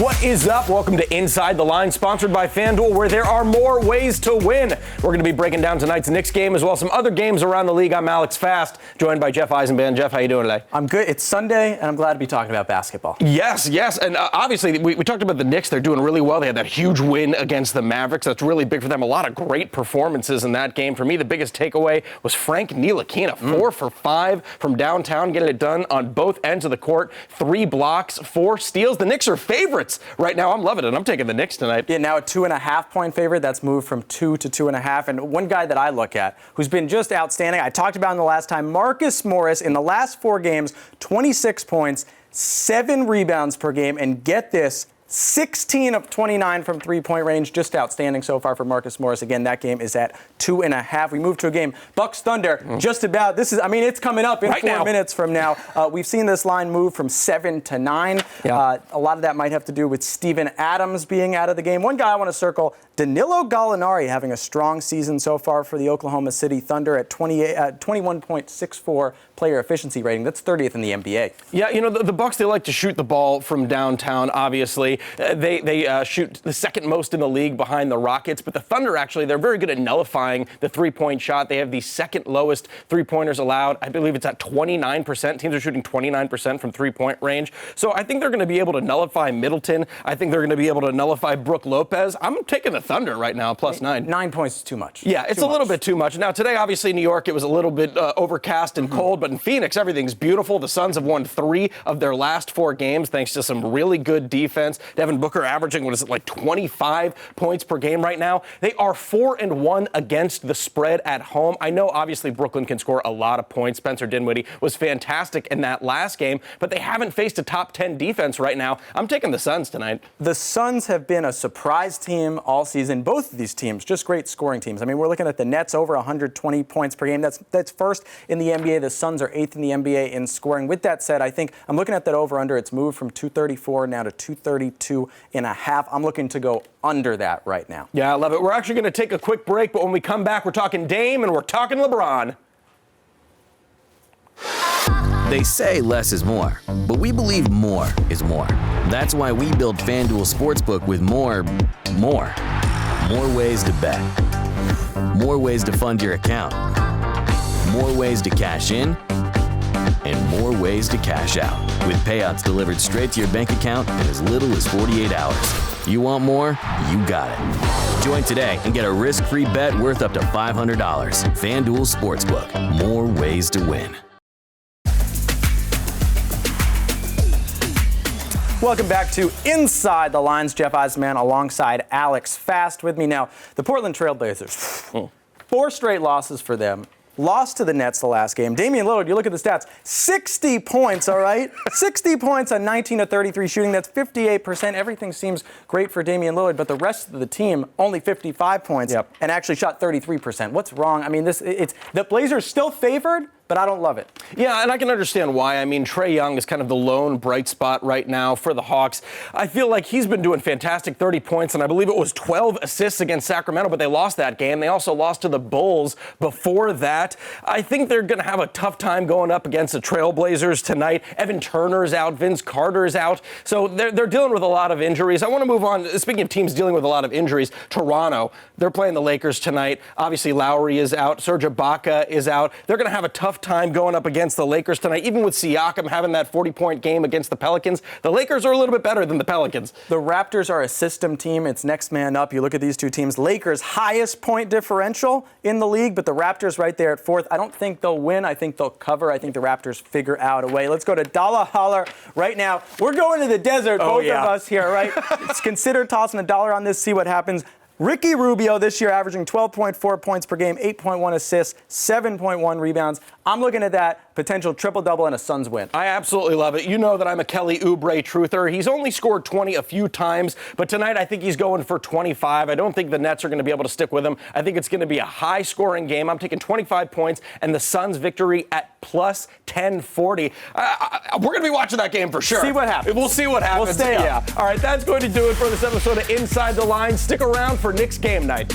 What is up? Welcome to Inside the Line, sponsored by FanDuel, where there are more ways to win. We're going to be breaking down tonight's Knicks game as well as some other games around the league. I'm Alex Fast, joined by Jeff Eisenband. Jeff, how you doing today? I'm good. It's Sunday, and I'm glad to be talking about basketball. Yes. And obviously, we talked about the Knicks. They're doing really well. They had that huge win against the Mavericks. That's really big for them. A lot of great performances in that game. For me, the biggest takeaway was Frank Ntilikina, 4 for 5 from downtown, getting it done on both ends of the court. 3 blocks, 4 steals. The Knicks are favorites right now. I'm loving it. I'm taking the Knicks tonight. Yeah, now a 2.5-point favorite. That's moved from 2 to 2.5. And one guy that I look at who's been just outstanding, I talked about him the last time, Marcus Morris, in the last 4 games, 26 points, 7 rebounds per game, and get this, 16 of 29 from three-point range. Just outstanding so far for Marcus Morris. Again, that game is at 2.5. We move to a game, Bucks Thunder, just about. It's coming up in right 4 now. minutes from now. We've seen this line move from 7 to 9. Yeah. A lot of that might have to do with Steven Adams being out of the game. One guy I want to circle, Danilo Gallinari, having a strong season so far for the Oklahoma City Thunder at 21.64 player efficiency rating. That's 30th in the NBA. Yeah, the Bucks, they like to shoot the ball from downtown, obviously. They shoot the second most in the league behind the Rockets, but the Thunder, actually, they're very good at nullifying the three-point shot. They have the second lowest three-pointers allowed. I believe it's at 29%. Teams are shooting 29% from three-point range. So I think they're going to be able to nullify Middleton. I think they're going to be able to nullify Brook Lopez. I'm taking the Thunder right now, plus 9. 9 points is too much. Yeah, it's a little bit too much. Now, today, obviously, in New York, it was a little bit overcast and cold, but in Phoenix, everything's beautiful. The Suns have won 3 of their last 4 games thanks to some really good defense. Devin Booker averaging, 25 points per game right now. They are 4-1 against the spread at home. I know, obviously, Brooklyn can score a lot of points. Spencer Dinwiddie was fantastic in that last game, but they haven't faced a top 10 defense right now. I'm taking the Suns tonight. The Suns have been a surprise team all season. Both of these teams, just great scoring teams. I mean, we're looking at the Nets over 120 points per game. That's first in the NBA. The Suns are 8th in the NBA in scoring. With that said, I think I'm looking at that over-under. It's moved from 234 now to 232.5. I'm looking to go under that right now. Yeah, I love it. We're actually going to take a quick break, but when we come back, we're talking Dame and we're talking LeBron. They say less is more, but we believe more is more. That's why we built FanDuel Sportsbook with more ways to bet, more ways to fund your account, more ways to cash in, and more ways to cash out, with payouts delivered straight to your bank account in as little as 48 hours. You want more? You got it. Join today and get a risk-free bet worth up to $500. FanDuel Sportsbook. More ways to win. Welcome back to Inside the Lines. Jeff Eisenman alongside Alex Fast with me now. The Portland Trail Blazers, 4 straight losses for them. Lost to the Nets the last game. Damian Lillard, you look at the stats, 60 points, all right? 60 points on 19 of 33 shooting. That's 58%. Everything seems great for Damian Lillard, but the rest of the team, only 55 points and actually shot 33%. What's wrong? I mean, the Blazers still favored, but I don't love it. Yeah, and I can understand why. I mean, Trae Young is kind of the lone bright spot right now for the Hawks. I feel like he's been doing fantastic, 30 points, and I believe it was 12 assists against Sacramento, but they lost that game. They also lost to the Bulls before that. I think they're going to have a tough time going up against the Trailblazers tonight. Evan Turner's out. Vince Carter's out. So they're dealing with a lot of injuries. I want to move on. Speaking of teams dealing with a lot of injuries, Toronto, they're playing the Lakers tonight. Obviously, Lowry is out. Serge Ibaka is out. They're going to have a tough time going up against the Lakers tonight. Even with Siakam having that 40-point game against the Pelicans, the Lakers are a little bit better than the Pelicans. The Raptors are a system team. It's next man up. You look at these two teams. Lakers, highest point differential in the league, but the Raptors right there at 4th. I don't think they'll win. I think they'll cover. I think the Raptors figure out a way. Let's go to Dollar Holler right now. We're going to the desert, both of us here, right? It's consider tossing $1 on this, see what happens. Ricky Rubio this year averaging 12.4 points per game, 8.1 assists, 7.1 rebounds. I'm looking at that potential triple-double and a Suns win. I absolutely love it. You know that I'm a Kelly Oubre truther. He's only scored 20 a few times, but tonight I think he's going for 25. I don't think the Nets are going to be able to stick with him. I think it's going to be a high-scoring game. I'm taking 25 points and the Suns victory at plus 1040. We're going to be watching that game for sure. See what happens. We'll see what happens. We'll stay up. Yeah. All right, that's going to do it for this episode of Inside the Line. Stick around for Knicks game night.